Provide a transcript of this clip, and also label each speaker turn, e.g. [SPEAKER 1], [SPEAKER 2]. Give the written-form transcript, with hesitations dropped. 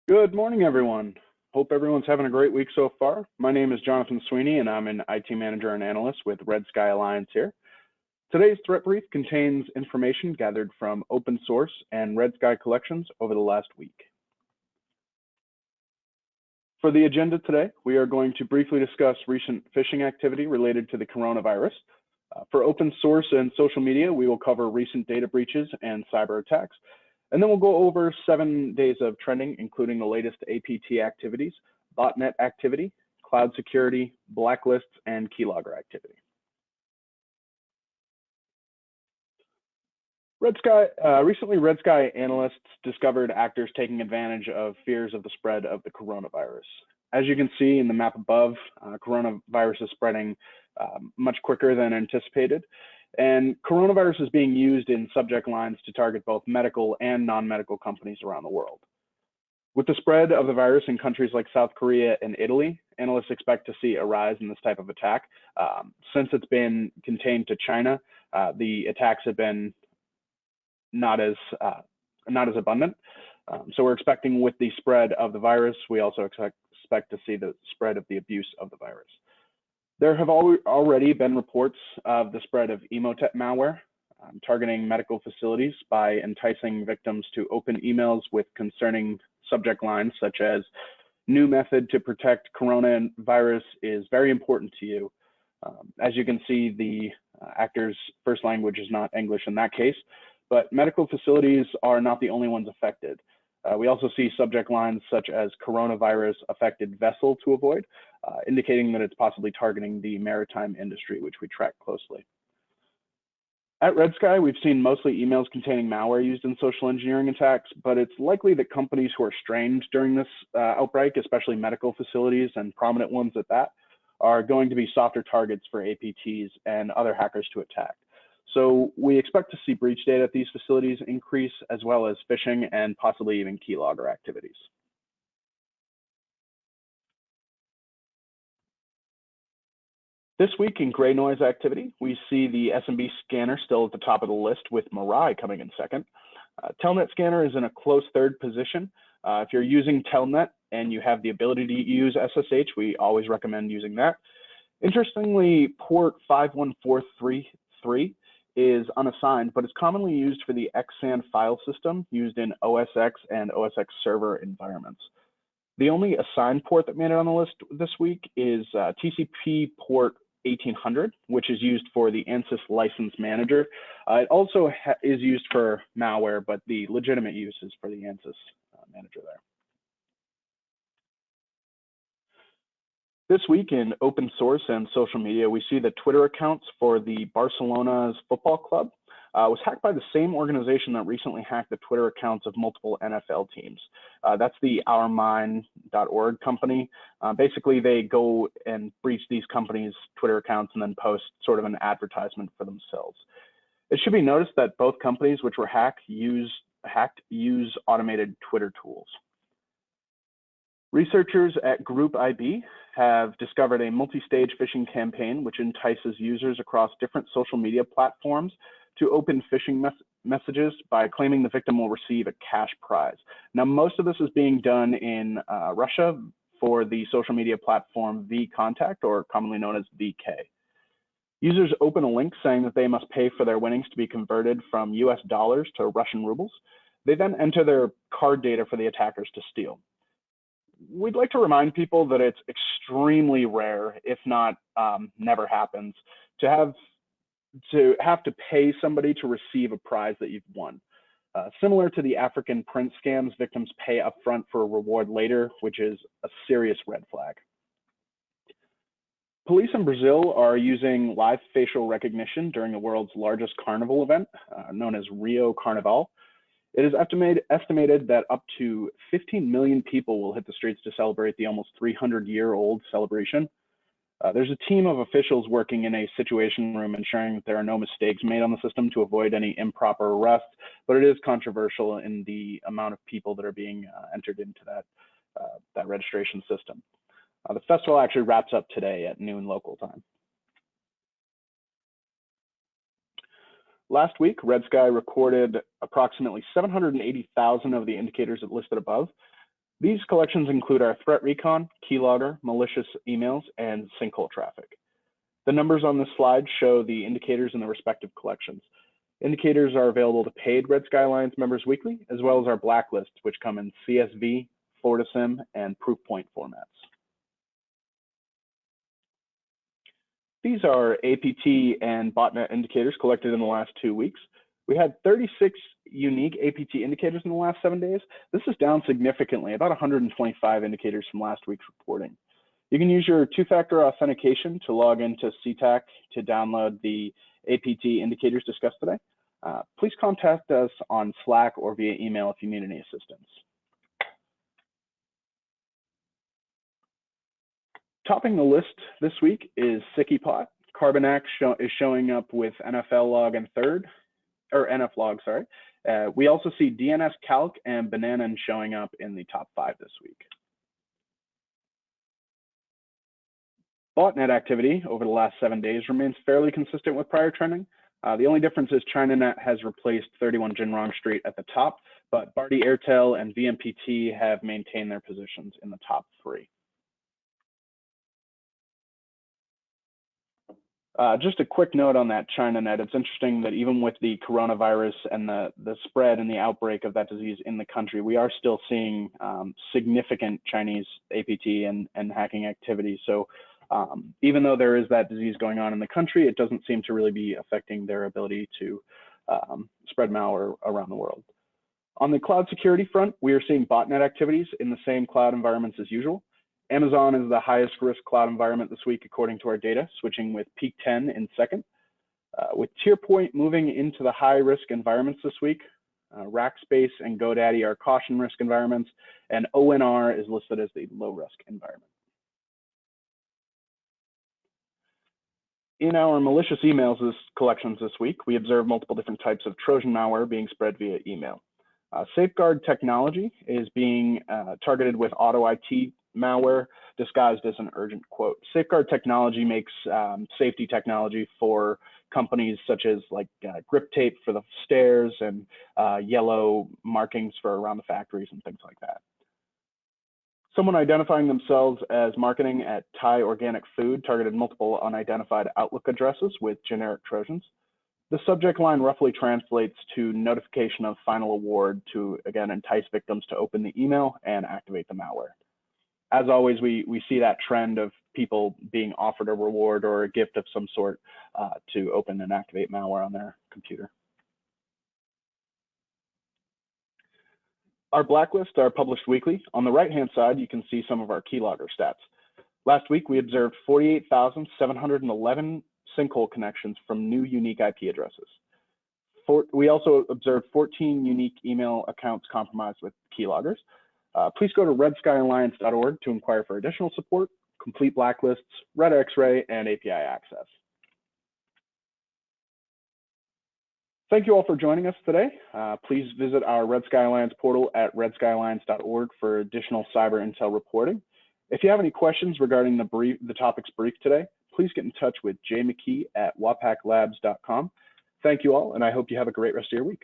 [SPEAKER 1] Good morning, everyone. Hope everyone's having a great week so far. My name is Jonathan Sweeney, and I'm an IT manager and analyst with Red Sky Alliance here. Today's threat brief contains information gathered from open source and Red Sky collections over the last week. For the agenda today, we are going to briefly discuss recent phishing activity related to the coronavirus. For open source and social media, we will cover recent data breaches and cyber attacks. And then we'll go over 7 days of trending, including the latest APT activities, Botnet Activity, cloud security, blacklists, and keylogger activity. Recently, Red Sky analysts discovered actors taking advantage of fears of the spread of the coronavirus. As you can see in the map above, coronavirus is spreading much quicker than anticipated. And coronavirus is being used in subject lines to target both medical and non-medical companies around the world. With the spread of the virus in countries like South Korea and Italy, analysts expect to see a rise in this type of attack. Since it's been contained to China, the attacks have been not as abundant. So we're expecting with the spread of the virus, we also expect to see the spread of the abuse of the virus. There have already been reports of the spread of Emotet malware targeting medical facilities by enticing victims to open emails with concerning subject lines such as "new method to protect coronavirus is very important to you." As you can see, the actor's first language is not English in that case, but medical facilities are not the only ones affected. We also see subject lines such as "coronavirus affected vessel to avoid," indicating that it's possibly targeting the maritime industry, which we track closely. At Red Sky, we've seen mostly emails containing malware used in social engineering attacks, but it's likely that companies who are strained during this outbreak, especially medical facilities and prominent ones at that, are going to be softer targets for APTs and other hackers to attack. So we expect to see breach data at these facilities increase, as well as phishing and possibly even keylogger activities. This week in gray noise activity, we see the SMB scanner still at the top of the list, with Mirai coming in second. Telnet scanner is in a close third position. If you're using Telnet and you have the ability to use SSH, we always recommend using that. Interestingly, port 51433 is unassigned, but it's commonly used for the XSAN file system used in OSX and OSX server environments. The only assigned port that made it on the list this week is TCP port 1800, which is used for the ANSYS license manager. It also is used for malware, but the legitimate use is for the ANSYS manager there. This week in open source and social media, we see the Twitter accounts for the Barcelona's football club was hacked by the same organization that recently hacked the Twitter accounts of multiple NFL teams. That's the OurMine.org company. Basically, they go and breach these companies' Twitter accounts and then post sort of an advertisement for themselves. It should be noticed that both companies which were hacked use automated Twitter tools. Researchers at Group IB have discovered a multi-stage phishing campaign which entices users across different social media platforms to open phishing messages by claiming the victim will receive a cash prize. Now, most of this is being done in Russia for the social media platform vContact, or commonly known as VK. Users open a link saying that they must pay for their winnings to be converted from US dollars to Russian rubles. They then enter their card data for the attackers to steal. We'd like to remind people that it's extremely rare, if not never happens, to have to pay somebody to receive a prize that you've won. Similar to the African prince scams, victims pay upfront for a reward later, which is a serious red flag. Police in Brazil are using live facial recognition during the world's largest carnival event, known as Rio Carnival. It is estimated that up to 15 million people will hit the streets to celebrate the almost 300-year-old celebration. There's a team of officials working in a situation room ensuring that there are no mistakes made on the system to avoid any improper arrests, but it is controversial in the amount of people that are being entered into that registration system. The festival actually wraps up today at noon local time. Last week, Red Sky recorded approximately 780,000 of the indicators listed above. These collections include our threat recon, keylogger, malicious emails, and sinkhole traffic. The numbers on this slide show the indicators in the respective collections. Indicators are available to paid Red Sky Alliance members weekly, as well as our blacklists, which come in CSV, FortiSIM, and Proofpoint formats. These are APT and Botnet indicators collected in the last 2 weeks. We had 36 unique APT indicators in the last 7 days. This is down significantly, about 125 indicators from last week's reporting. You can use your two-factor authentication to log into CTAC to download the APT indicators discussed today. Please contact us on Slack or via email if you need any assistance. Topping the list this week is SickyPot. Carbonac is showing up with NFL log and third, or NF log, sorry. We also see DNS Calc and Bananan showing up in the top 5 this week. Botnet activity over the last 7 days remains fairly consistent with prior trending. The only difference is ChinaNet has replaced 31 Jinrong Street at the top, but Bharti Airtel and VMPT have maintained their positions in the top 3. Just a quick note on that ChinaNet. It's interesting that even with the coronavirus and the spread and the outbreak of that disease in the country, we are still seeing significant Chinese APT and hacking activity. So even though there is that disease going on in the country, it doesn't seem to really be affecting their ability to spread malware around the world. On the cloud security front, we are seeing botnet activities in the same cloud environments as usual. Amazon is the highest risk cloud environment this week, according to our data, switching with peak 10 in second. With TierPoint moving into the high risk environments this week, Rackspace and GoDaddy are caution risk environments, and ONR is listed as the low risk environment. In our malicious emails collections this week, we observed multiple different types of Trojan malware being spread via email. Safeguard technology is being targeted with auto IT malware disguised as an urgent quote. Safeguard technology makes safety technology for companies such as like grip tape for the stairs and yellow markings for around the factories and things like that. Someone identifying themselves as marketing at Thai organic food targeted multiple unidentified Outlook addresses with generic Trojans. The subject line roughly translates to notification of final award to, again, entice victims to open the email and activate the malware. As always, we see that trend of people being offered a reward or a gift of some sort to open and activate malware on their computer. Our blacklists are published weekly. On the right-hand side, you can see some of our keylogger stats. Last week, we observed 48,711 sinkhole connections from new unique IP addresses. We also observed 14 unique email accounts compromised with keyloggers. Please go to redskyalliance.org to inquire for additional support, complete blacklists, red X-ray, and API access. Thank you all for joining us today. Please visit our Red Sky Alliance portal at redskyalliance.org for additional cyber intel reporting. If you have any questions regarding the topics briefed today, please get in touch with Jay McKee at wapaklabs.com. Thank you all, and I hope you have a great rest of your week.